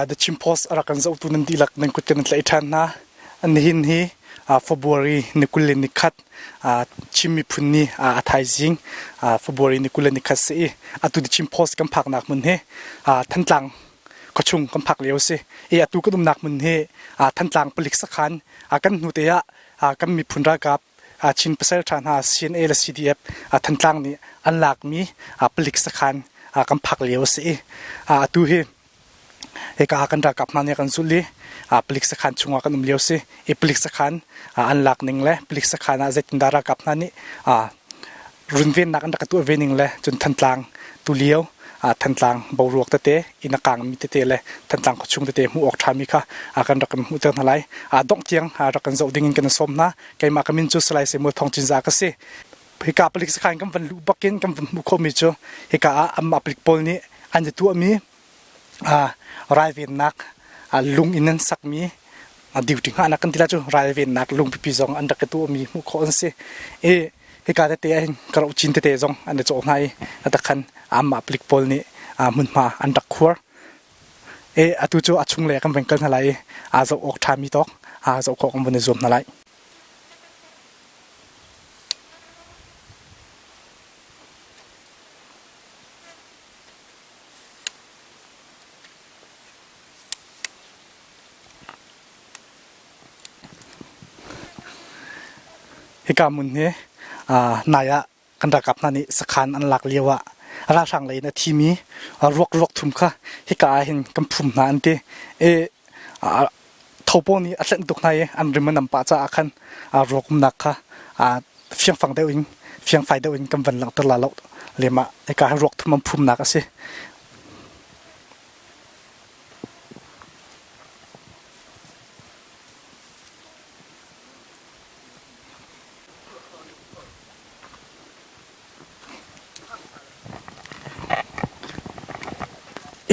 the chimpos arakan za utunan dilak nang kutkan tlaitan na anhin hi February nikulin nikat chimmi punni athaizing February nikulin nikat se atu di chimpos kam phak nak mun he thantlang kochung kam phak leo se atu kadum nak mun he thantlang palik sakhan kan nuteya kam mi phunra kap chin pasal than ha CNA la CDF thantlang ni anlak mi palik sakhan kam phak leo se atu he eka kan ra kap mane kan suli plik sakhan chunga kan umleo se plik sakhan anlak ning le plik sakhan zetin dara kap nani runven nak an tu vening le chun thantlang tu leo thantlang boruak te inakang mi te le thantlang khachung te mu ok thami kha kan rakam mu te nalai dong chiang rakan zo dingin kan somna kaima kamin chu slai se mo thong chin za ka se heka plik sakhan kam van lu bakin kam mu khomi chu heka am aplik pol ni an tu mi raivin nak lung inan sakmi diuting anak kan tila chu raivin nak lung pipi zong an dakatu mi mu khon se heka te hin karo chin te zong an cho nai atakhan am aplik pol ni mun ma an dak khur atu chu achung le kam venkal nalai zo ok thami tok zo khok am bune zom nalai heka mun he naya kan rakap nani sakhan an lak lewa ra sang le na thimi rok thum kha heka hin kam phum na ante thopo ni atlan tuk nai an rimanam pa cha akhan rokum nak kha fiang fang deuing fiang fai deuing kam van lang tar la lo lema heka rok thum phum nak ase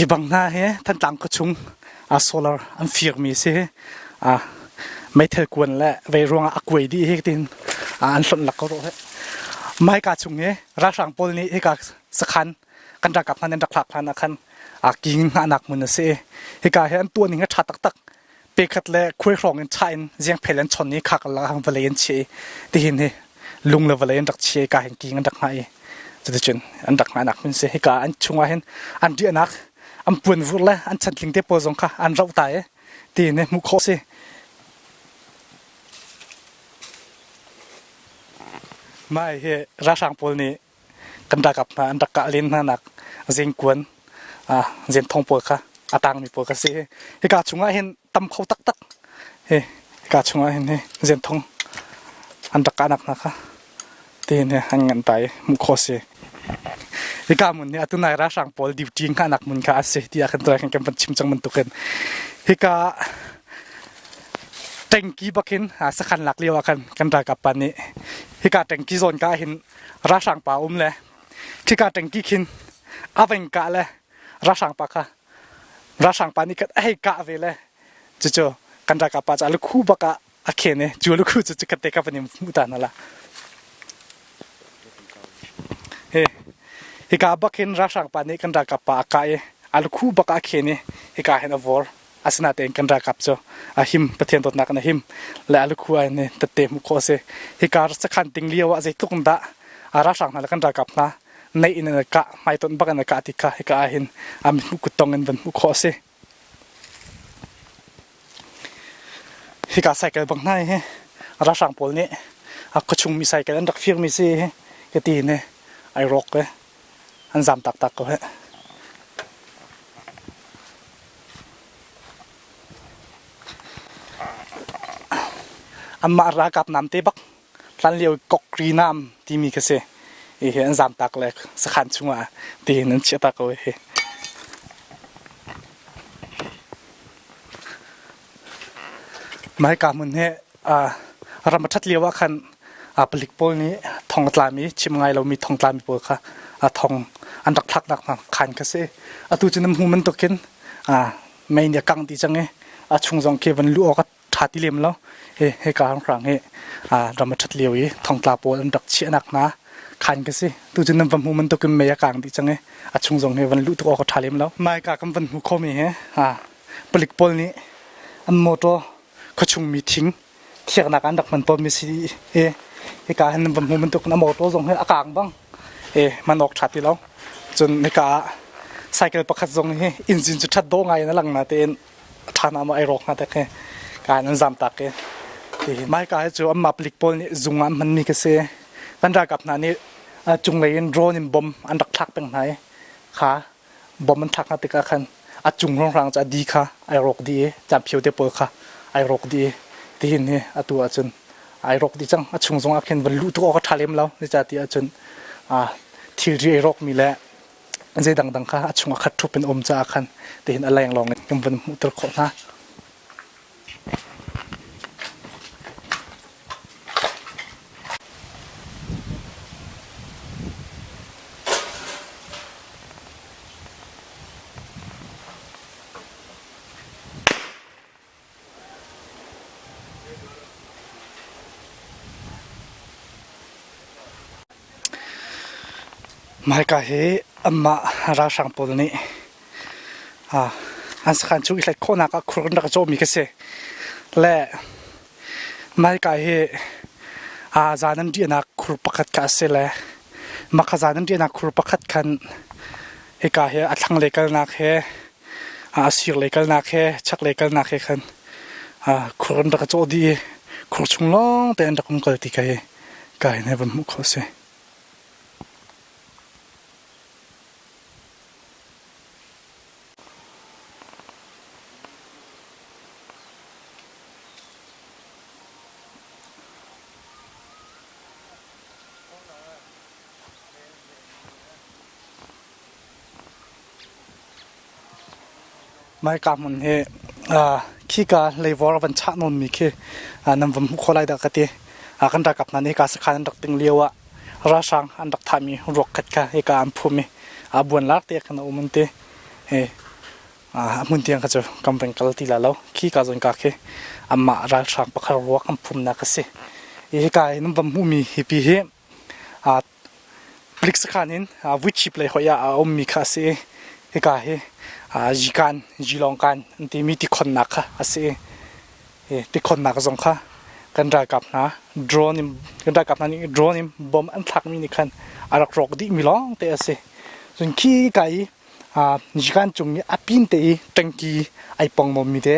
ibang na he thantlang ko chung solar an firmi se mai thel kun la ve ronga akwei di he tin an hlon lak ko ro he mai ka chung he ra sang pol ni he ka sakhan kan ra kap nan dak thak than akhan king anak mun se he ka he an tu ni nga tha tak tak pe khat le khoi hrong in chain jiang phelan chon ni khak la hang valen che ti hin he lung la valen dak che ka hen king dak mai chu chun an dak anak mun se he ka an chunga hen an di anak am pun vurla an chantling te po zong kha an rau tai ti ne mu kho se mai he ra sang pol ni kan da kap an dak ka lin na nak zeng kwan zen thong po kha atang mi po ka se he ka chunga hen tam khau tak tak he ka chunga hen he zen thong an dak ka nak na kha ti ne han ngan tai mu kho se heka mun ne atunai ra sang pol duty ka nak mun ka ase ti akan tra kan kam chim chang mun tuken heka tengki bakin sakhan lak lewa kan ra ka pani heka tengki zon ka hin ra sang pa le heka tengki khin awen ka le ra sang pa kha ra sang pa ni ka ka ve le chu kan ra ka pa cha lu khu baka akhe ne chu lu khu chu ka te ka pani mutan la heka bakin ra sang pa ni kan ra ka pa ka al khu baka khene heka hen avor asna te kan ra kap cho him pathen tot nak na him la al khu ai ne tate mu kho se heka sa khan ting liawa je tuk da ra sang na kan ra kap na nei in na ka mai ton baka na ka ti ka heka hin am ku tong en ban mu kho se heka cycle bang nai he ra sang pol ni ko chung mi cycle an rak fir mi se ke ti ne ai rock ke an zam tak tak ko he amma ra kap nam te bak tlan leo kok kri nam ti mi ka se he an zam tak le sakhan chunga ti nan che ta ko he mai ka mun he ramathat lewa khan palik pol ni thong tlami chimngai lo mi thong tlami pol kha thong an rak thak nak khan ka se atu chinam human to ken mai ne kang ti change chung jong ke van lu ok thati lem lo he ka rang he ramathat lewi thong tla pol an rak chi nak na khan ka se tu chinam vam human to ken me ya kang ti change chung jong he van lu to ok thalem lo mai ka kam van hu kho mi he ปลิกปอลนี้อันโมโตขชุงมีทิ้งเทียกนักอันดักมันปอมมีสิไอ้การเห็นบนหัวมันตกน้ำโมโตส่งให้อากาศบ้างมันออกชัดที่แล้วจนไอ้การไซเคิลประคัดส่งให้อินจินจุดชัดโดไงนั่นหลังนะเต้นทานมาไอรอกนะแต่แค่การนั้นจำตักไม่การจะอันมาปลิกปอลนี้จุงอันมันนี่ก็เสียกันได้กับนั้นนี่จุงเลยนโดรนบอมอันดักทักเป็นไงค่ะบอมมันทักนะติกาคันจุงร่องรังจะดีค่ะไอรอกดีจำเพียวเดปค่ะไอรอกดีที่เห็นเนี่ยตัวจนไอรอกดีจังชุงจงอาเคนวันลุตัวก็ทะเลมแล้วนี่จะที่จนที่เรียรอกมีแล้วใจดังๆค่ะชุงอาคัดทุบเป็นอมจากคันที่เห็นอะไรอย่างลองเนี่ยยังเป็นมุตรขนะไม่ก็เฮอันมาราชังปอลนี่อันสคัญชุกอีกแล้วคนนักครูนักโจมีกันเสียและไม่ก็เฮจานันดีนักครูประคัดกันเสียเลยมาขจานันดีนักครูประคัดกันเฮก็เฮอัดทั้งเล็กนักเฮสิรเล็กนักเฮชักเล็กนักเฮกันครูนักโจดีครูชงล้องแต่อันดักมุกติกาเฮก็เฮเนี่ยเป็นมุกเขาเสียไม่กำมันเฮขี้กาเลยว่าวันชะนนมีคือนำผมคนไรดักกันตีกันดักกับนั้นเฮกาสกัดดักติงเลียวะราชังอันดักทามีรกกัดกะเฮกาอันพูมีบวนลักเตียกันอุมันเตมุนเตียงก็จะกำเป็นกัลติลาแล้วขี้กาจนกาเคมาราชังปะคารวกอันพูมนักเสเฮกานำผมมีฮิปีเฮปลิกสกันินวิชิปเลยหอยอุมีคาเสเฮกาเฮจีกันจีลองกันที่มีที่คนนักค่ะอาศัยที่คนนักส่งค่ะกันได้กับนะโดรนกันได้กับนั้นโดรนบอมอันทักมีนี่คันอารักรอกดีมีล้องแต่อาศัยส่วนขี้ไก่จีกันจงมีอภินเตยตังกีไอปองมมีเด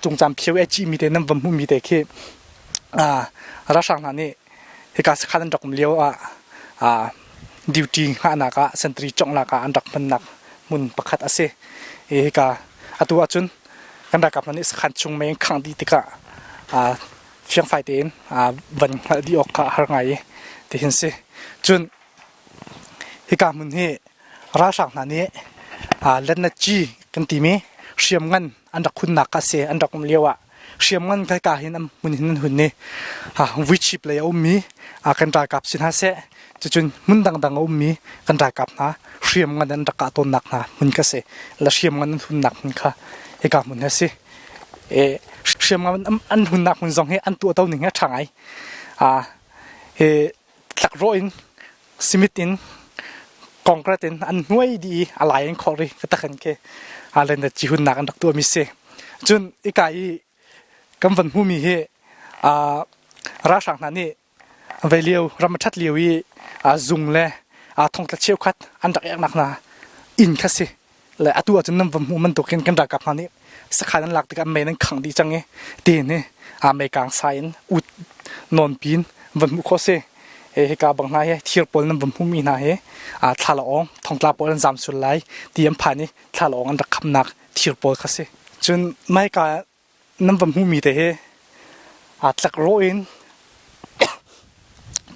จงจำเพียวจีมีเดนั่นบอมมีเดคือรัชนั้นนี่เหตุการณ์สำคัญดอกมเลี้ยวดิวตี้ข้านักเซนทรีจงนักอันดักมันนักมุนประคัดอาศัยกาตัวจุนกันได้กับนั้นสขันชงเมงขังดีติกะเฟียงไฟเต็นวันดีออกหาไงที่เห็นสิจุนที่การมุนที่ราชังนั้นเล่นนัดจีกันตีมีเชื่อมเงินอันดักคุณนักเสียอันดักมันเลี้ยวเชื่อมเงินใครกาเห็นมุนเห็นหุ่นนี่วิชิปเลยมีกันได้กับสินหาเสจุนมุนดังมีกันได้กับนะเชื่อมเงินอันดักตัวหนักนะมุนก็เสียและเชื่อมเงินหุ่นหนักมันค่ะไอ้กับมุนเนี่ยสิเชื่อมเงินอันหุ่นหนักมุนส่งให้อันตัวเต้าหนึ่งให้ทางไงหลักร้อยซิมิตินกองกระตินอันห่วยดีอะไรอันขอรีก็ตะกันแค่อะไรเนี่ยจีหุ่นหนักอันดักตัวมิเสจุนไอ้กายกำวันผู้มีเหราชังนั้นนี่เวลียวรำชัดเลียวจุงเลยทงตะเชี่ยวคัดอันดักเอกนักนาอินคัสสิและตัวจนนำวันผู้มันตกกันดักกับนั้นนี่สักขนาดหลักแต่กันไม่นั้นขังดีจังเงี้ยตีนี่ไม่กลางไซน์อุดนอนปีนวันผู้โคเซเฮกาบางนายเทียร์ปอลนั้นวันผู้มีนายทาลองทงตาปอลจำสุดไลเตรียมผ่านนี่ทาลองอันดักคำนักเทียร์ปอลคัสสิจนไม่กานั้นวันผู้มีแต่หลักร้อย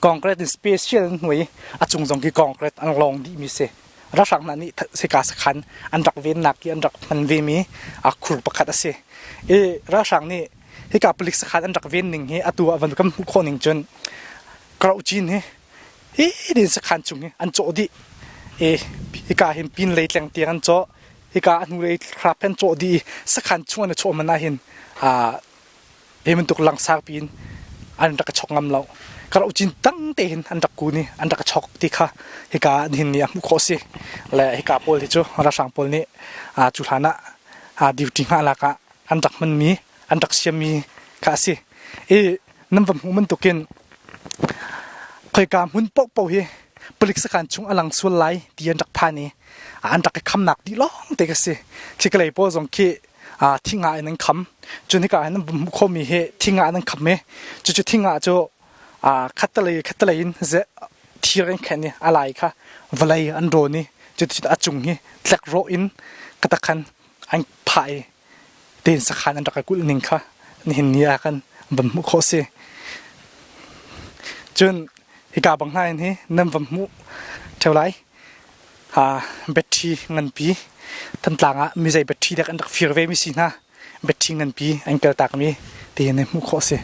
กองกระตินสเปเชียลหน่วยจุงจงกีกองกระติอันลองดีมีเสรัชนั้นนี่เสกาสขันอันดักเวนนักอันดักมันเวมีครูประคัดเสรัชนี่เฮกาปลิกสขันอันดักเวนหนึ่งตัววันก็มุขหนึ่งจนกราจีนดินสขันจุงอันโจดีเฮกาเห็นปีนเลยแรงเตียงโจเฮกาอันเลยครับเป็นโจดีสขันช่วงนั้นโจมันน่าเห็นมันตุกหลังซากปีนอันดักชกงำเรากระอุจินตั้งเต็นอันดักกูนี่อันดักชกที่ค่ะเฮกาหินเนี่ยมุขสิและเฮกาโพลที่จู่ราชังโพลนี่จุฬานะ ดิวติงหาลากะอันดักมันมีอันดักเชียมีกะสินั่นผมมันตุกินเคยการหุ่นปอกเป่าเฮปลิกสการชงอลังส่วนไหลที่อันดักพานีอันดักคำหนักดีล้องเด็กสิที่ก็เลยพอสงคีทิ้งงานนั้นคำจนที่การนั้นผมคมีเฮทิ้งงานนั้นคำเมจุดทิ้งงานจะคัตเลยอินเจที่เรื่องแค่นี้อะไรค่ะวลัยอันโดนี่จุดอาจุงนี่แหลกโรอินกระตันอันพายเดินสักขันอันดักกุลนิงค่ะนี่เห็นนี่กันผมมุขเสียจนฮิกาบังไห้นี่นั่นผมมุเท่าไรเบ็ดที่เงินปีทันหลังมีใจเบ็ดที่เด็กอันดักฟิร์เวมิสินะเบ็ดที่เงินปีอันเกิดตากมีตีนี่มุขเสีย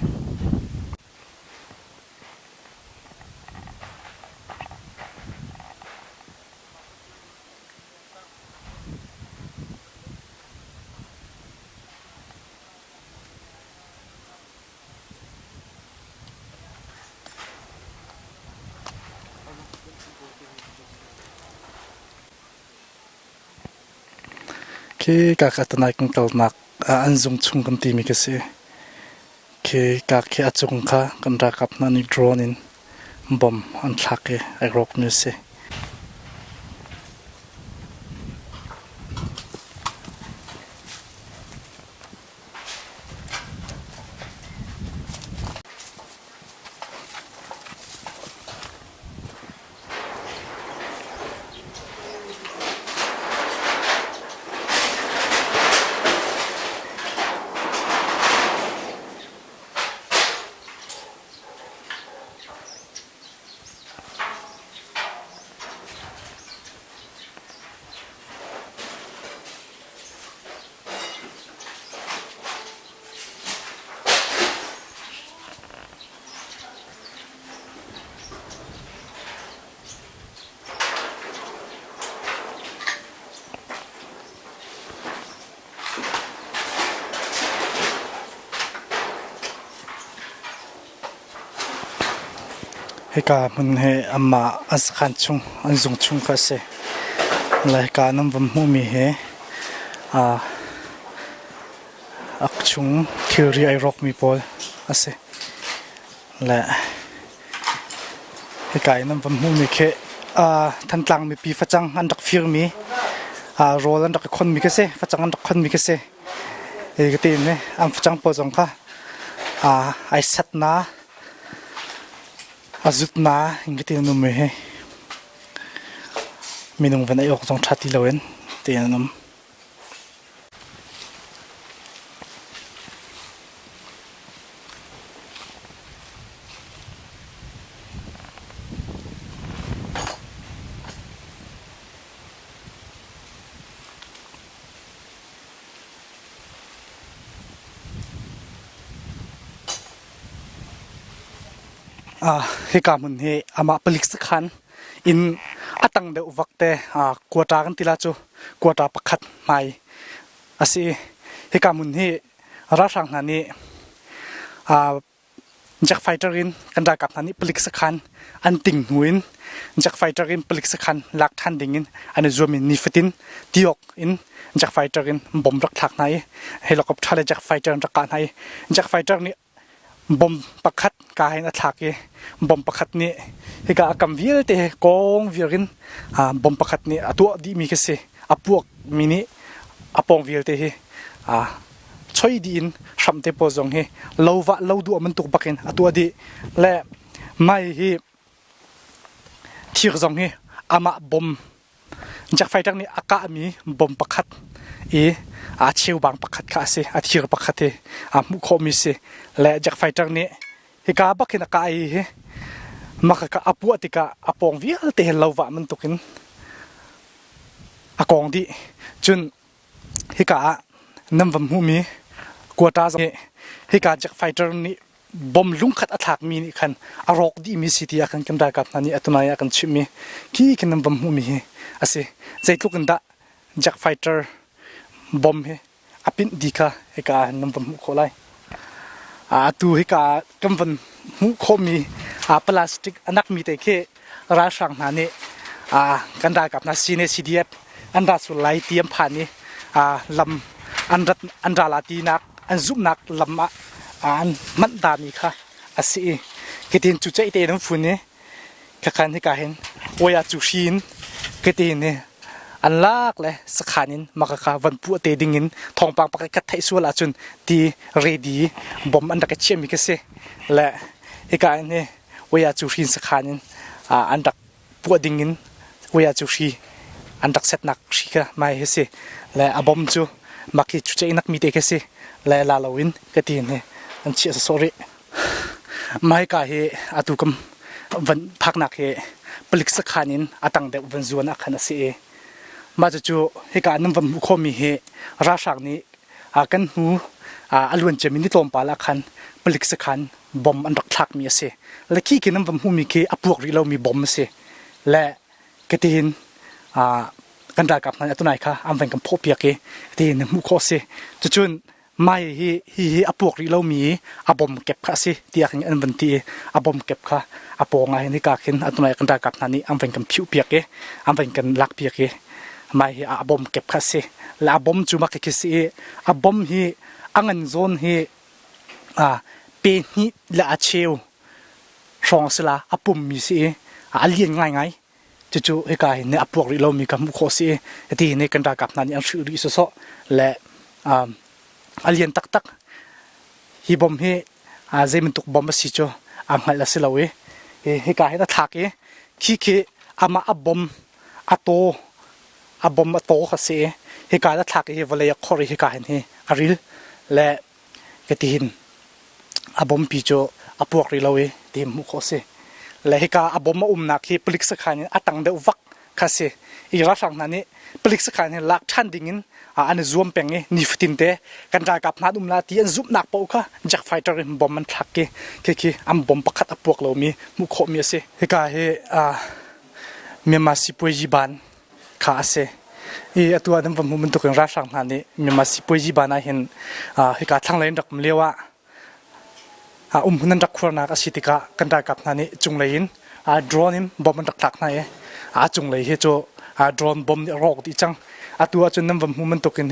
คือการอัตนายกันเก่านักอันทรงชุ่มกันตีมีกษคือการแค่อัจฉริยะกันรักกับนันอีโดรนินบอมอันทักไอรอกนิวส์ให้การมันให้อามาอันสคันชงอันทรงชงกษรายการนั้นผมมีให้อักชงทฤษฎีไอรอกมีพอสิและให้การนั้นผมมีแค่ทันหลังมีปีฟัจังอันดักฟิร์มีโรลอันดักคนมีกษฟัจังอันดักคนมีกษก็ตีนเนี่ยอันฟัจังพอจงค่ะไอสัตนาอาจุดน้าอิงก็ตีนนุ่มเหรอมีนุ่มวันไหนออกจงชัดที่เราเห็นตีนนุ่มให้การมันให้อามาผลิตสักขันอินอัตังเดอุวักเตกัวตากันทีละจูกัวตาปักขัดไม่อาศัยให้การมันให้รักสังนันนี่จากไฟเตอร์อินกันได้กับนันนี่ผลิตสักขันอันติงหุนจากไฟเตอร์อินผลิตสักขันลักทันดิ่งอินอันนี้รวมนิฟตินดิอกอินจากไฟเตอร์อินบอมรักทักไหนให้เรากับทะเลจากไฟเตอร์รักการให้จากไฟเตอร์นี่บอมปักขัดกายนัทลักเอบอมปักขัดนี่ให้กากำวิลเตะกองวิรินบอมปักขัดนี่ตัวดีมีแค่เสอพวกมินิปองวิลเตะช่วยดีนทำเตปozongเฮเราดูมันตุกปักเห็นตัวดีและไม่เฮที่รzongเฮอามาบอมจากไฟตั้งนี้อากาศมีบอมปักขัดเชี่ยวบางปักขัดข้าเสที่รปักขัดมุขมิเสและจากไฟตั้งนี้เฮกาบักเห็นอากาศเฮมักกะปัวติกะปองวิลเตะเราว่ามันตุกินกองดีจนเฮกาน้ำวันหูมีกัวตาจะให้การจากไฟเตอร์นี้บอมลุงขัดอัฐากมีนี่คันอารอกดีมีสิทธิ์กันกันได้กับนั่นนี่อัตนายกันชิมีที่กันน้ำวันหูมีอาศัยใจทุกคนได้จากไฟเตอร์บอมเฮอปินดีค่ะให้การน้ำวันหูโคไลตัวให้การกำวันหูโคมีพลาสติกอันนักมีแต่แค่ราชังนั่นนี่กันได้กับนั่นซีเนซีเดียอันดับสุดไล่เตรียมผ่านนี่ล อันดาลาตีนักอันซุบนักลำอันมันดามีค่ะอาศัยกตินจุดใจเตน้ำฝุ่นเนี่ยข้าคันที่กาเห็นวยาจูชินกตินเนี่ยอันลากเลยสักขานินมากค่ะวันปุ่เตดิงินทองปังปากกัดไทยส่วนละจนที่เรดีบอมอันดักเชี่ยมิกเสและที่กาเนี่ยวยาจูชินสักขานินอันดักปุ่ดิงินวยาจูชีอันดักเซตนักชิกะไม่เฮสิและอบอมจูมักที่จุดใจนักมีเตกสิและลาลาวินกตินเนี่ยอันเชี่ยสอรี่ไม่กาเฮอตุกมวันพักนักเฮผลิตสักขานินอัตังเดวันจวนอักขณะสิมาจู่ๆเหตุการณ์นั้นวันมุขมีเหตุราชานี้กันหูอลวนเจมินิตอมปาละคันผลิตสักขันบอมอันดักทักมีเสและขี้กินนั้นวันหูมีเคอพวกเรามีบอมเสและกตินกันได้กับนั้นตัวไหนคะอันเป็นคำพูดเพียงกตินมุขเสจู่ๆไม่ฮีอพวกเรามีบอมเก็บค่ะสิที่อันอันวันที่บอมเก็บค่ะปองไงนี่กากินอันตัวไหนกันได้กับนั้นนี่อันเป็นคำผิวเพียงกอันเป็นกันลักเพียงกไม่ฮีบอมเก็บค่ะสิและบอมจูมาเก็บสิบอมฮีอังเงินโซนฮีเป็นฮีละเชียวช่องสละปุ่มมีสิเลียนง่ายจู่ๆเหตุการณ์เนี่ยพวกเรามีคำมุขสิที่ในกันได้กับนั้นยังชื่อดิสโซและเลียนตักฮีบอมฮีเจมันตุกบอมสิจ่อหันละสิลาเวเหตุการณ์นั้นทักขี้มาบอมโตบอมโตค่ะสิเหตุการณ์นั้นทักวลัยคอร์เหตุการณ์นี้ริลและกตินบอมปีโจพวกเราที่มุขสิและเหตุการณ์บอมนักที่ผลิตสักขันตังเดวักค่ะสิอีราชังนั้นนี่ผลิตสักขันลักชันดิ่งอันzoomเป็งนิฟตินเตกันได้กับนัดลาที่อันซุปนักปอกค่ะจากไฟเตอร์บอมมันทักขี้บอมปักขัดพวกเรามีมุขมีสิเหตุการณ์เมียมาสิปวยจีบันค่ะสิตัวนั้นผมมันตุกันราชังนั้นนี่เมียมาสิปวยจีบันเห็นเหตุการณ์ทั้งหลายดักมันเรียกว่านันดักครัวนักสิติกากันได้กับนั้นนี่จุงเลยโดรนบอมมันดักทักนั่นจุงเลยเหตุโดรนบอมรอกดิจังตัวจนนั้นมันตกกัน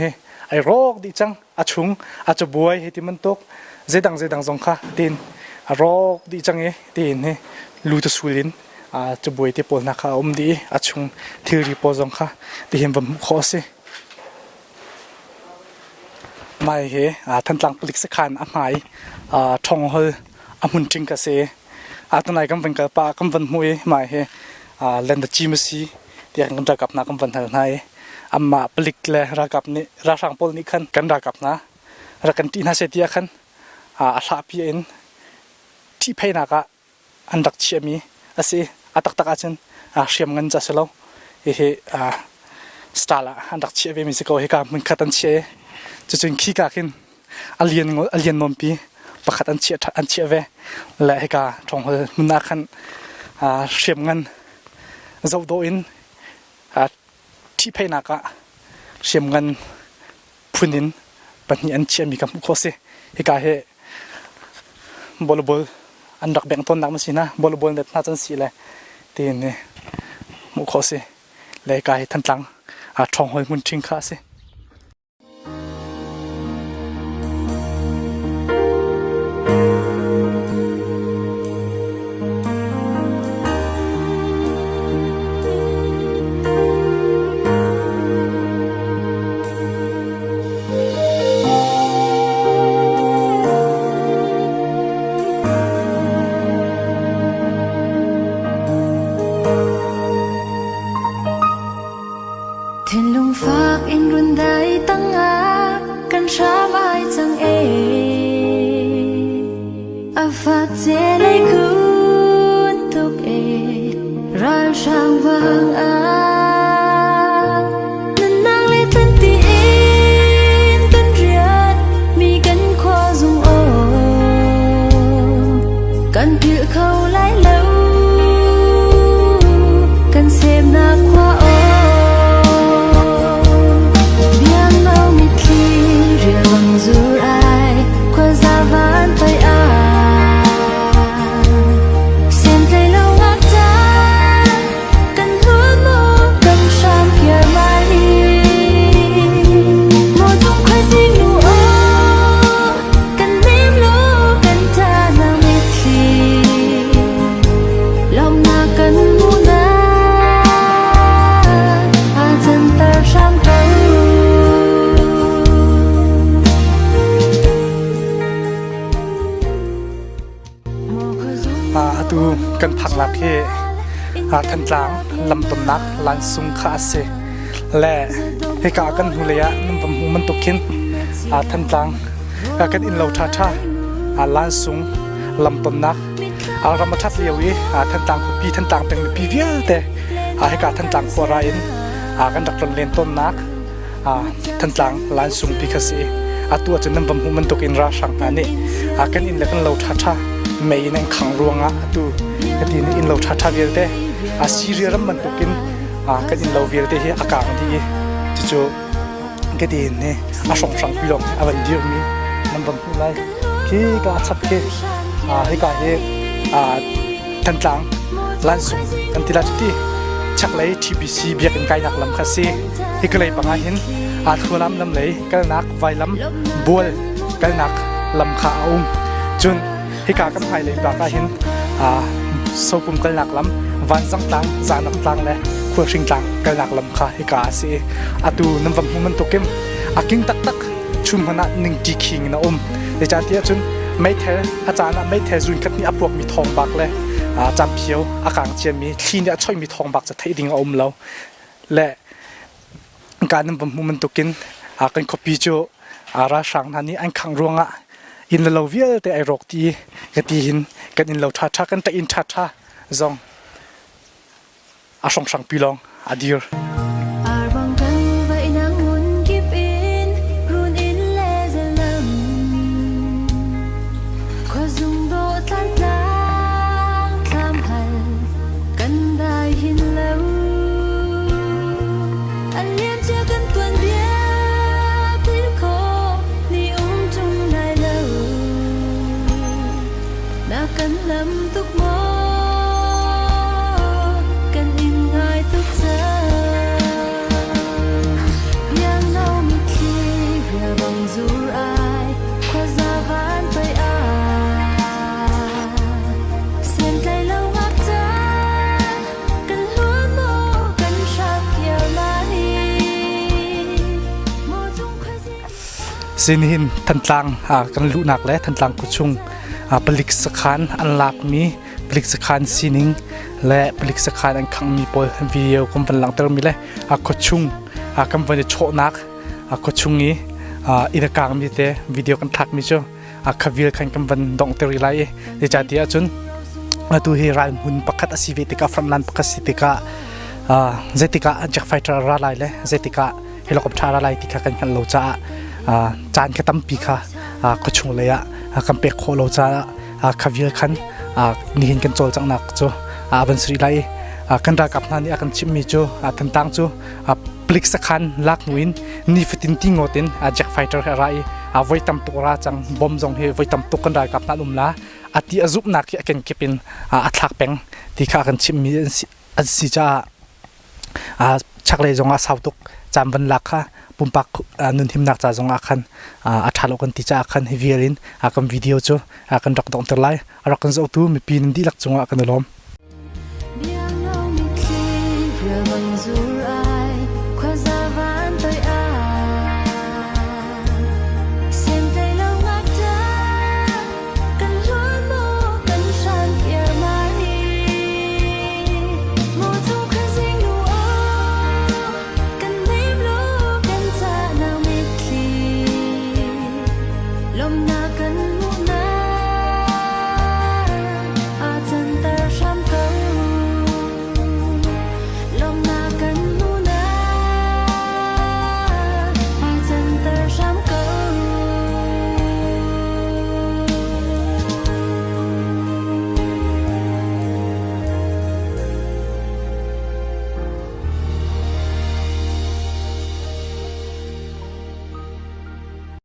ไอ้รอกดิจังชุงจะบวยเหตุมันตกเจดังสงค่ะตีนรอกดิจังตีนลูตสุลินจะบวยที่ปนนะคะดีชุงทีรีปอสงค่ะที่เห็นขอสิไม่ทันหลังผลิตสักขันหมายทองเฮมุนจิงกะเสตัวไหนก็เป็นกระปากำวันมวยไม่เลนด์จิมซีที่ยังกันได้กับนักกำวันเท่าไหร่มาผลิตเลยรักกับนี่รักสังพลนี่ขันกันได้กับนะรักกันที่น่าเสียดีขันลาพีเอ็นที่เพนักอันดักเชียมีสิตักอาจารย์เชียมเงินจะเสลาสตาร์ละอันดักเชียมีสิโก้เฮกันมันขัดอันเชียจะจนขี้กากินอเลียนนนปีประคัดอันเชียเวและเฮกาทองมันนักขันเชียมเงินเจ้าโดอินที่เพนักเชียมเงินพุนินปัญญาอันเชียมีกับมุขสิเฮกาเฮบอลอันดักแบ่งต้นนักมันสินะบอลเด็ดน่าจะสิเลยตีนี่มุขสิและเฮกาเฮทันหลังทองมุนชิงข้าสิ天龙發現 tu kan phang lak he than tlang lam ton nak lan sung kha se le he ka kan huleya num pam hu man tokin than tlang kan in lo tha tha lan sung lam ton nak ramathat liawi than tlang ko pi than tlang peng pi vial te he ka than tlang ko ra in kan dak ton len ton nak than tlang lan sung pi kha se atu a chenam bam hu man tokin ra sang ani kan in la kan lo tha tha mei nang khang ruanga atu katin in lo tha tha vial te Syria ram man tokin kan in lo vial te hi akang di chu katin ne song sang pilom awan dir mi nam bam hu lai ki ka chap ke he ka he than tlang lan sung kan tila ti chak lai TBC biak in kai nak lam kha se hi ka lai panga hin thulam lam lei kal nak vai lam bol kal nak lam kha chun hi ka kam hai lei ba ka hin sopum kal nak lam van sang tlang zanak tlang le khu sing tlang kal nak lam kha hi ka se atu nam vam hu man tokem aking tak tak chum hana ning ti king na le cha tia chun mai the achana mai the zun khat ni apok mi thong bak le cham phiau akang chian mi thin ya choi mi thong bak cha thai ding lo leการนำผมมันตุกินกันคอปีโจราสังนันนี่อันขังรวงอินเราเวียแต่ไอรกตีกันตีหินกันอินเราทัดกันแต่อินทัดจงอาสงสังปีลองอดีร์สินหินทันตังกันลุนักและทันตังกุชุงผลิตสขานอันหลากมีผลิตสขานสินิงและผลิตสขานอันขังมีปอยวิดีโอคอมพันหลังเติมมีเลยกุชุงคำวันจะโชว์นักกุชุงนี้อินกลางมีแต่วิดีโอกันทักมีเจ้าขวิลขันคำวันดองเตอร์ไลเดจาดีอาจุนตัวเฮรันหุ่นปักขัดอาศิเวติกาฟรัมลันปักสิติกาเจติกาจากไฟทาราไลเลยเจติกาเฮลิคอปเตอร์ราไลติกากันโลจ้าจานกระตั้มปีค่ะก็ชงเลยกำเป็กโคโลจ้าขวิลขันนี่เห็นกันโจจังหนักจ้าบันสุริไลกันรักกับนั่นนี่กันชิมมีจ้าทันตังจ้าพลิกสักขันลักวินนี่ฟิตินติงโอตินจากไฟเตอร์อะไรไว้ตำตัวราจังบอมจงเฮไว้ตำตัวกันรักกับนั่นละที่อาจุบนักที่กันเก็บเป็นทักแปงที่ข้ากันชิมมีสิจ้าชักเลยจงสาวตุกจำวันลักค่ะปุ่มปักนุนทิมนักจ่าจงอาคันอัฐาโลกันติจ่าอาคันเฮวิเอลินอาคันวิดีโอจ้าอาคันดอกดอกเตอร์ไลอาคันจะเอาตัวมีปีนดีลักจงอาคันล้อม